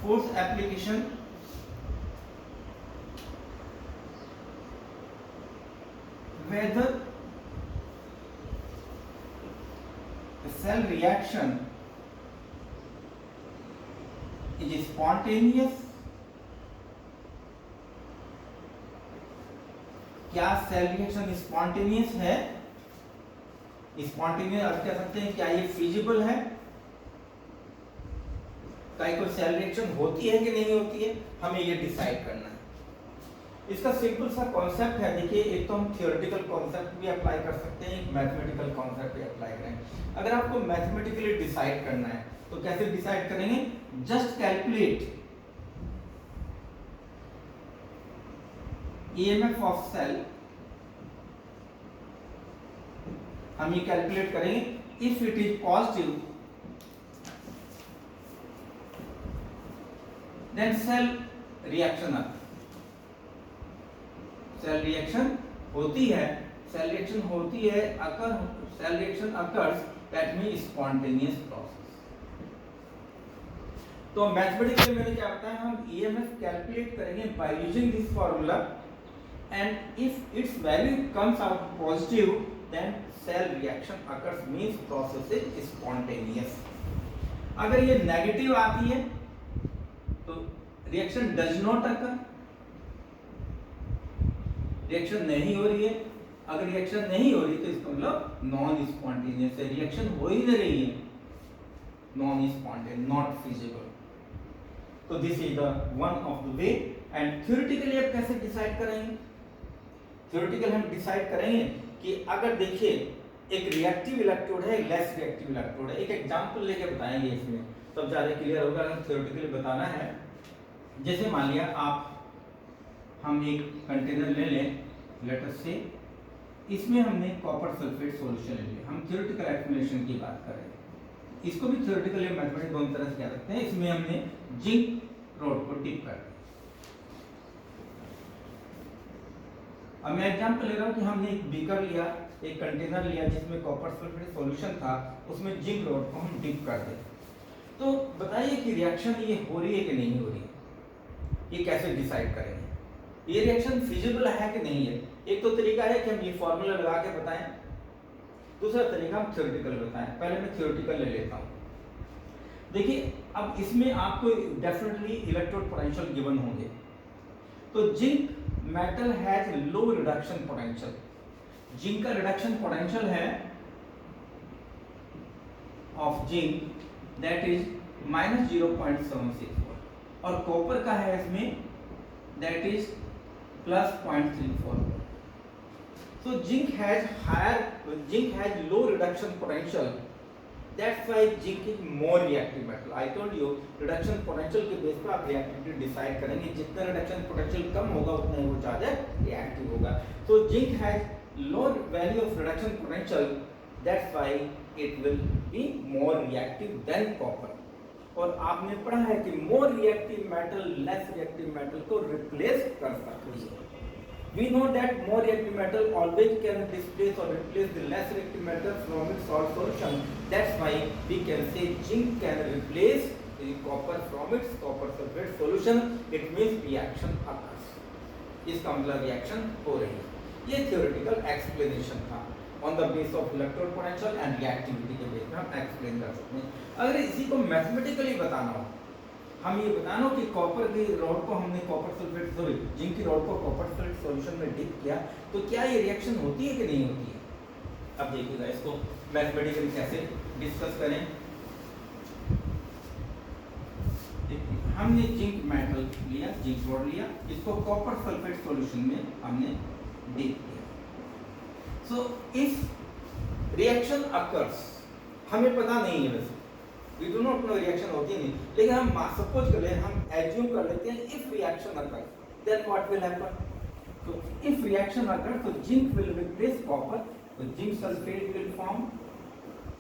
fourth application, whether the cell reaction is spontaneous, क्या cell reaction spontaneous है, spontaneous अर्थ कह सकते हैं क्या ये फिजिबल है, क्या कोई सेल रिएक्शन होती है कि नहीं होती है, हमें ये डिसाइड करना है। इसका सिंपल सा कॉन्सेप्ट है, देखिए एक तो हम थियोरेटिकल कॉन्सेप्ट भी अप्लाई कर सकते हैं, एक मैथमेटिकल कॉन्सेप्ट भी अप्लाई करेंगे। अगर आपको मैथमेटिकली डिसाइड करना है तो कैसे डिसाइड करेंगे, just calculate EMF of cell, हम ये कैलकुलेट करेंगे if it is positive then cell reaction, cell reaction होती है, सेल रिएक्शन होती है, अगर cell reaction occurs that mean spontaneous process. तो मैथमेटिकली मैंने क्या बताया, हम EMF कैलकुलेट करेंगे by using this formula, and if its value comes out positive then cell reaction occurs means process is spontaneous। अगर ये नेगेटिव आती है तो reaction does not occur, reaction नहीं हो रही है, अगर रिएक्शन नहीं हो रही तो इसका मतलब नॉन स्पॉन्टेनियस है, रिएक्शन हो ही नहीं रही है, नॉन स्पॉन्टेनियस, नॉट फिजिबल। तो this is the one of the way. And theoretically आप कैसे डिसाइड करेंगे, थ्योरेटिकल हम डिसाइड करेंगे कि अगर देखिए एक रिएक्टिव इलेक्ट्रोड है, लेस रिएक्टिव इलेक्ट्रोड है, एक एग्जांपल लेके बताएंगे इसमें तब ज्यादा क्लियर होगा। अगर थ्योरेटिकली बताना है, जैसे मान लिया हम एक कंटेनर ले लें, लेट अस से इसमें हमने कॉपर सल्फेट सॉल्यूशन ले लिया, हम थ्योरेटिकल एक्सप्लेनेशन की बात कर रहे हैं, इसको भी थ्योरेटिकली मैथमेटिक्स दोनों तरह से कह सकते हैं। इसमें हमने जिंक रोड को डिप कर दिया। अब मैं एग्जांपल ले रहा हूं कि हमने एक बीकर लिया, एक कंटेनर लिया जिसमें कॉपर सल्फेट सॉल्यूशन था, उसमें जिंक रोड को हम डिप कर दें, तो बताइए कि रिएक्शन ये हो रही है कि नहीं हो रही है, ये कैसे डिसाइड करेंगे, ये रिएक्शन फिजिबल है कि नहीं है। एक तो तरीका है कि हम ये फॉर्मूला लगा के बताएं, दूसरा तरीका हम थ्योरेटिकल बताएं। पहले मैं थ्योरेटिकल ले लेता हूं। देखिए अब इसमें आपको डेफिनेटली इलेक्ट्रोड पोटेंशियल गिवन होंगे, तो zinc metal has low reduction potential, zinc का रिडक्शन पोटेंशियल है ऑफ जिंक दैट इज -0.764 और कॉपर का है इसमें that is +0.34। so zinc has low reduction potential, that's why zinc is more reactive metal। I told you reduction potential के base पर आप reactivity decide करेंगे, जितना reduction potential कम होगा उतना ही वो ज्यादा reactive होगा। so zinc has low value of reduction potential, that's why it will be more reactive than copper। और आपने पढ़ा है कि more reactive metal less reactive metal को replace कर सकती है। We know that more reactive metal always can displace or replace the less reactive metal from its salt solution, that's why we can say zinc can replace the copper from its copper sulfate solution, it means reaction occurs, इसका मतलब reaction हो रही है। ये theoretical explanation था, on the basis of electrode potential and reactivity के base पे हम explain कर सकते हैं। अगर इसी को mathematically बताना हो, हम ये बताना हो कि कॉपर की रॉड को हमने कॉपर सल्फेट सॉरी जिंक की रॉड को कॉपर सल्फेट सॉल्यूशन में डिप किया, तो क्या ये रिएक्शन होती है कि नहीं होती है। अब देखिएगा इसको मैथमेटिकली कैसे डिस्कस करें। हमने जिंक मेटल लिया, जिंक रॉड लिया, इसको कॉपर सल्फेट सॉल्यूशन में हमने डिप किया। सो इफ रिएक्शन अकर्स, हमें पता नहीं है वैसे, we do not know reaction होती है नहीं, लेकिन हम सपोज कर ले, हम एज्यूम कर लेते हैं if reaction occur then what will happen. तो इफ रिएक्शन अकर तो जिंक विल रिप्लेस कॉपर, तो zinc sulphate will form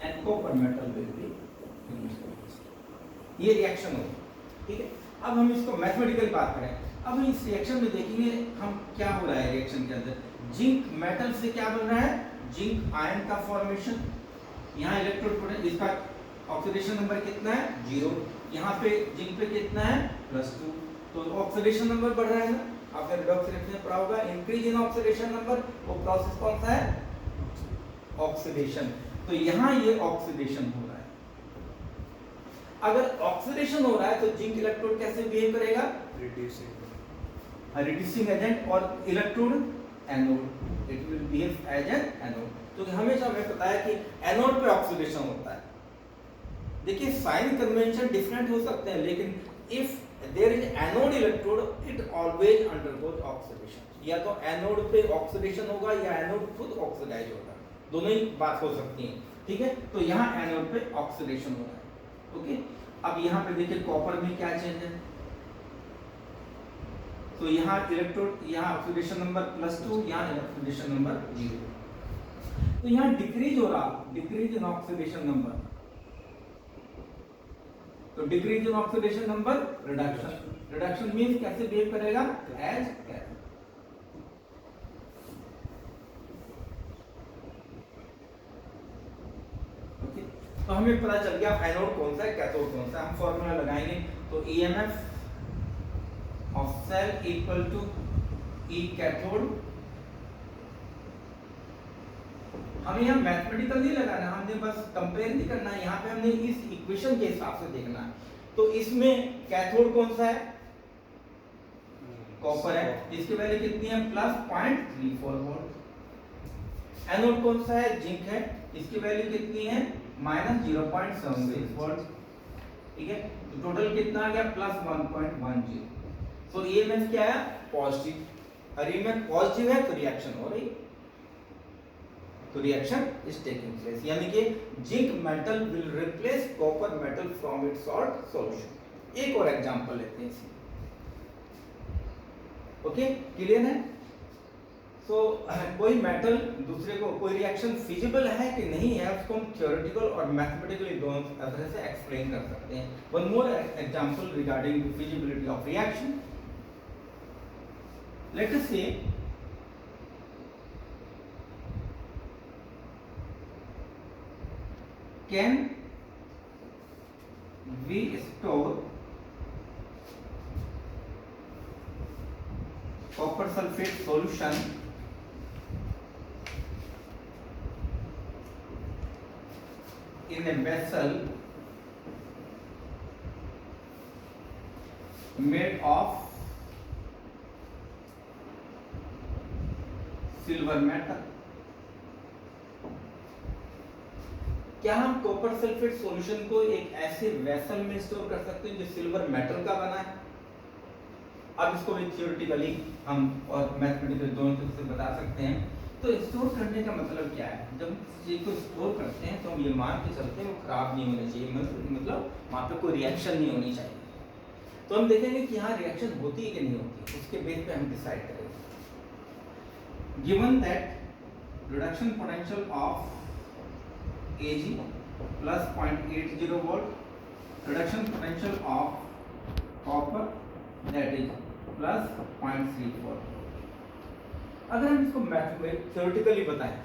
and copper metal will be finished. ये रिएक्शन होगी, ठीक है। अब हम इसको मैथमेटिकल बात करें, अब इस रिएक्शन में देखेंगे हम क्या हो रहा है रिएक्शन के अंदर। जिंक मेटल से क्या बन रहा है, जिंक आयन का फॉर्मेशन, यहाँ इलेक्ट्रोड इसका ऑक्सीडेशन नंबर कितना है 0, यहाँ पे जिंक पे कितना है +2, तो ऑक्सीडेशन नंबर बढ़ रहा है ना। आपने रिडॉक्स रिएक्शन में पढ़ा होगा इंक्रीज इन ऑक्सीडेशन नंबर, वो प्रोसेस कौन सा है ऑक्सीडेशन। तो यहाँ ये ऑक्सीडेशन हो रहा है। अगर ऑक्सीडेशन हो रहा है तो जिंक इलेक्ट्रोड कैसे बिहेव करेगा, रिड्यूसिंग एजेंट, और electrode anode, it will behave as an anode. तो हमेशा हमें पता है कि एनोड पे ऑक्सीडेशन होता है। देखिए साइन कन्वेंशन डिफरेंट हो सकते हैं, लेकिन if there is anode electrode it always undergoes oxidation. या तो एनोड पे ऑक्सीडेशन होगा या एनोड खुद ऑक्सीडाइज होगा, दोनों ही बात हो सकती है, ठीक है। तो यहाँ एनोड पे ऑक्सीडेशन हो रहा है, ओके। अब यहाँ पे देखिए कॉपर में क्या चेंज है, तो यहाँ इलेक्ट्रोड, यहाँ ऑक्सीडेशन नंबर +2, यहाँ ऑक्सीडेशन नंबर 0। तो यहाँ डिक्रीज हो रहा, डिक्रीज इन ऑक्सीडेशन नंबर, तो decrease in oxidation number reduction, reduction means कैसे बिहेव करेगा एज कैथोड। ओके, तो हमें पता चल गया एनोड कौन सा है कैथोड कौन सा। हम फॉर्मूला लगाएंगे, तो EMF of cell equal to E cathode. हमें यहाँ मैथमेटिकल नहीं लगाना, हमने बस कंपेयर नहीं करना है, यहाँ पे हमने इस इक्वेशन के हिसाब से देखना है। तो इसमें कैथोड कौन सा है कॉपर है, इसकी वैल्यू कितनी है +0.34 वोल्ट। एनोड कौन सा है जिंक है, इसकी वैल्यू कितनी है -0.76 वोल्ट, ठीक है। तो टोटल कितना आ गया +1.10। तो EMF क्या है पॉजिटिव, और EMF पॉजिटिव है तो रिएक्शन हो रही, तो रिएक्शन इज टेकिंग प्लेस, यानी कि zinc metal will replace copper metal from its salt solution. एक और एग्जांपल लेते हैं इसी, ओके क्लियर है। सो कोई मेटल दूसरे को, कोई रिएक्शन फिजिबल है कि नहीं है, उसको हम थ्योरेटिकल और मैथमेटिकली दोनों तरह से एक्सप्लेन कर सकते हैं। One more example regarding the feasibility of reaction, let us से can we store copper sulfate solution in a vessel made of silver metal। क्या हम कॉपर सल्फेट सॉल्यूशन को एक ऐसे वेसल में स्टोर कर सकते हैं जो सिल्वर मेटल का बना है। अब इसको भी थ्योरेटिकली हम और मैथमेटिकली दोनों तरह से बता सकते हैं। तो स्टोर करने का मतलब क्या है, जब चीज को स्टोर करते हैं तो हम ये मान के चलते हैं वो खराब नहीं होना चाहिए, मतलब वहाँ पे कोई रिएक्शन नहीं होनी चाहिए। तो हम देखेंगे कि यहाँ रिएक्शन होती है कि नहीं होती, उसके बेस पे हम डिसाइड करेंगे। Given that reduction potential of Ag +0.80 volt, reduction potential of copper that is +0.34। अगर हम इसको थ्योरेटिकली बताएं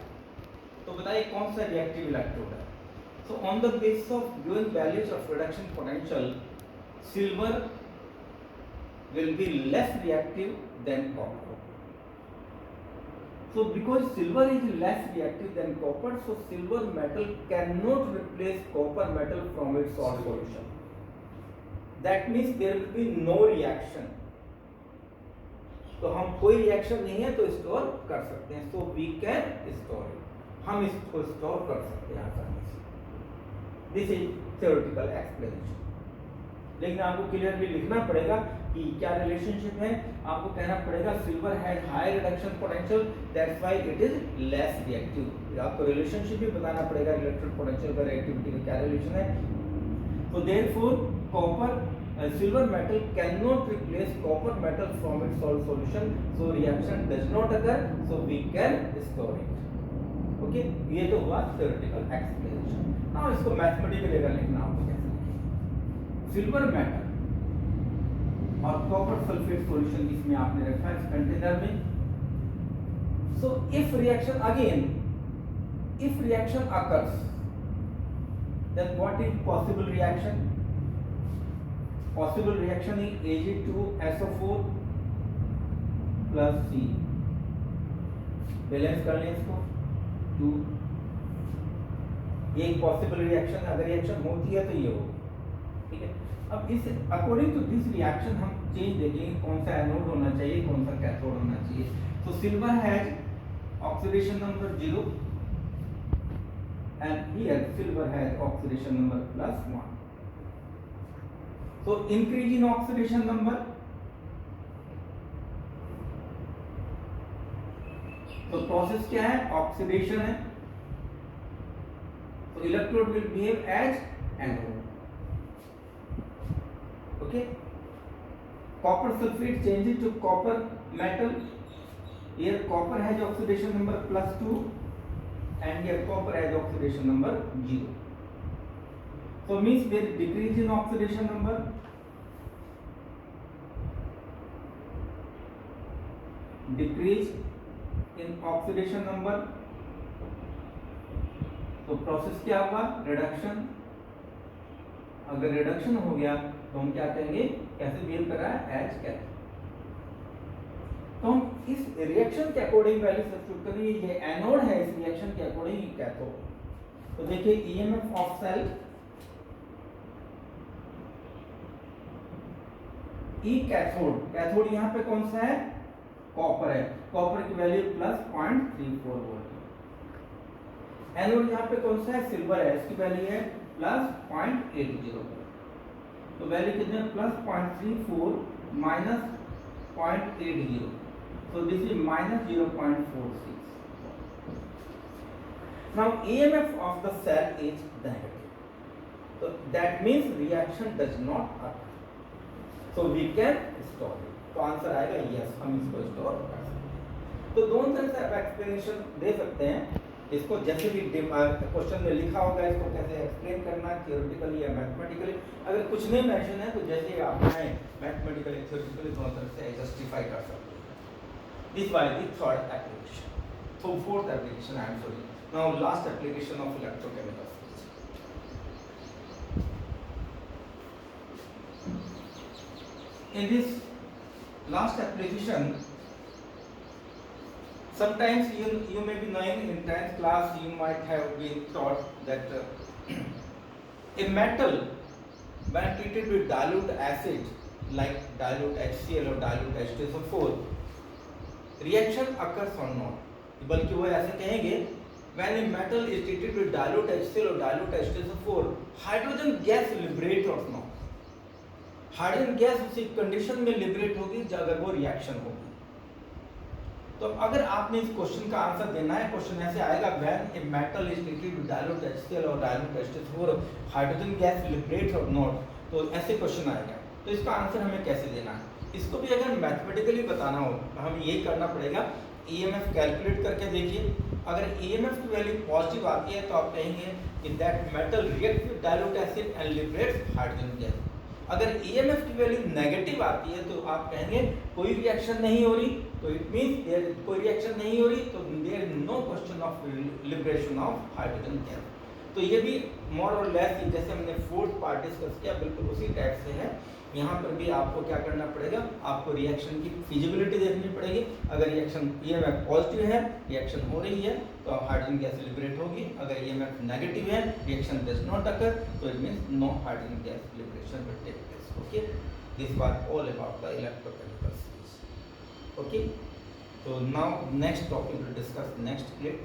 तो बताइए कौन सा रिएक्टिव इलेक्ट्रोड है। So on the basis of given values of reduction potential, silver will be less reactive than copper। So because silver is less reactive than copper, so silver metal cannot replace copper metal from its salt solution। That means there will be no reaction। तो हम कोई reaction नहीं है तो store कर सकते हैं, so we can store it, हम इसको स्टोर कर सकते हैं आसानी से। This is theoretical explanation। लेकिन आपको क्लियरली लिखना पड़ेगा कि क्या रिलेशनशिप है। आपको कहना पड़ेगा silver has high reduction potential, that's why it is less reactive. आपको रिलेशनशिप भी बताना पड़ेगा इलेक्ट्रिक पोटेंशियल का रिएक्टिविटी का क्या रिलेशन है। तो therefore copper silver metal can not replace copper metal from its salt solution, so reaction does not occur, so we can store it. Okay, ये तो हुआ थ्योरेटिकल एक्सप्लेनेशन। नाउ इसको mathematically अगर लिखना हो तो कैसे लिखेंगे। सिल्वर मेटल और कॉपर सल्फेट सॉल्यूशन इसमें आपने रखा है इस कंटेनर में। So if reaction again, if reaction occurs Then what is possible reaction? Possible reaction is Ag2SO4 plus C. Balance कर लें इसको 2. ये एक पॉसिबल रिएक्शन, अगर रिएक्शन होती है तो ये होगी, ठीक है. अब इस अकॉर्डिंग टू दिस रिएक्शन हम चेंज देखेंगे कौन सा एनोड होना चाहिए, कौन सा कैथोड होना चाहिए. तो silver has oxidation number 0 and here silver has oxidation number +1. So increase in oxidation number, तो प्रोसेस क्या है, ऑक्सीडेशन है. तो electrode will behave as anode. Okay. Copper sulphate changes to copper metal. Here copper has oxidation number +2 and here copper has oxidation number 0. So means there is decrease in oxidation number. Decrease in oxidation number. तो process क्या हुआ, reduction. अगर reduction हो गया तो हम क्या कहेंगे, कैसे बिहेव कर रहा है, एज कैथोड. तो हम इस रिएक्शन के अकॉर्डिंग वैल्यू सब्स्टिट्यूट करेंगे. ये एनोड है, इस रिएक्शन के अकॉर्डिंग ये कैथोड. तो देखिए EMF of cell E cathode. Cathode यहाँ पे कौन सा है, कॉपर है. कॉपर की वैल्यू +0.34 वोल्ट. एनोड यहाँ पे कौन सा है, सिल्वर है, इसकी वैल्यू है +0.80 वोल्ट. तो वैल्यू कितने, +0.34 -0.80. So this is -0.46. Now EMF of the cell is negative. So that means reaction does not occur. So we can stop it. तो आंसर आएगा yes, हम इसको स्टॉप कर सकते हैं. तो दोनों तरह से आप एक्सप्लेनेशन दे सकते हैं. इसको जैसे भी क्वेश्चन में लिखा होगा, इसको कैसे एक्सप्लेन करना है, थियोरेटिकली या मैथमेटिकली. अगर कुछ नहीं मेंशन है तो जैसे आप चाहें मैथमेटिकली थियोरेटिकली दोनों तरह से जस्टिफाई कर सकते हैं. This was the third application. So fourth application I am showing. Now last application of electrochemical physics. In this last application, sometimes you may be knowing in 10th class you might have been taught that a metal when treated with dilute acid like dilute HCl or dilute H2SO4, reaction occurs or not. बल्कि वो ऐसे कहेंगे when a metal is treated with dilute HCl or dilute H2SO4, hydrogen gas liberate or not. Hydrogen gas उसी condition में liberate होगी अगर वो reaction होगी. तो अगर आपने इस क्वेश्चन का आंसर देना है, क्वेश्चन ऐसे आएगा when a metal is treated with dilute HCl or dilute H2SO4, hydrogen gas liberates or not. तो ऐसे क्वेश्चन आएगा. तो इसका आंसर हमें कैसे देना है, इसको भी अगर मैथमेटिकली बताना हो तो हमें यही करना पड़ेगा. ईएमएफ कैलकुलेट करके देखिए. अगर ईएमएफ की वैल्यू पॉजिटिव आती है तो आप कहेंगे कि that metal react with dilute acid and liberates hydrogen gas. अगर ईएमएफ की वैल्यू नेगेटिव आती है तो आप कहेंगे कोई रिएक्शन नहीं हो रही. तो इट मींस देयर कोई रिएक्शन नहीं हो रही, तो there is no question of liberation of hydrogen gas. तो ये भी मोर और लेस जैसे हमने फोर्थ पार्ट डिस्कस किया बिल्कुल उसी टाइप से है. यहाँ पर भी आपको क्या करना पड़ेगा, आपको रिएक्शन की फिजिबिलिटी देखनी पड़ेगी. अगर रिएक्शन ईएमएफ पॉजिटिव है, रिएक्शन हो रही है, तो हाइड्रोजन गैस लिबरेट होगी. अगर ईएमएफ नेगेटिव है, रिएक्शन डज नॉट अकर, तो it means no hydrogen gas liberation will take place. Okay, this was all about the electrochemical series. Okay, so now next topic we'll discuss next plate.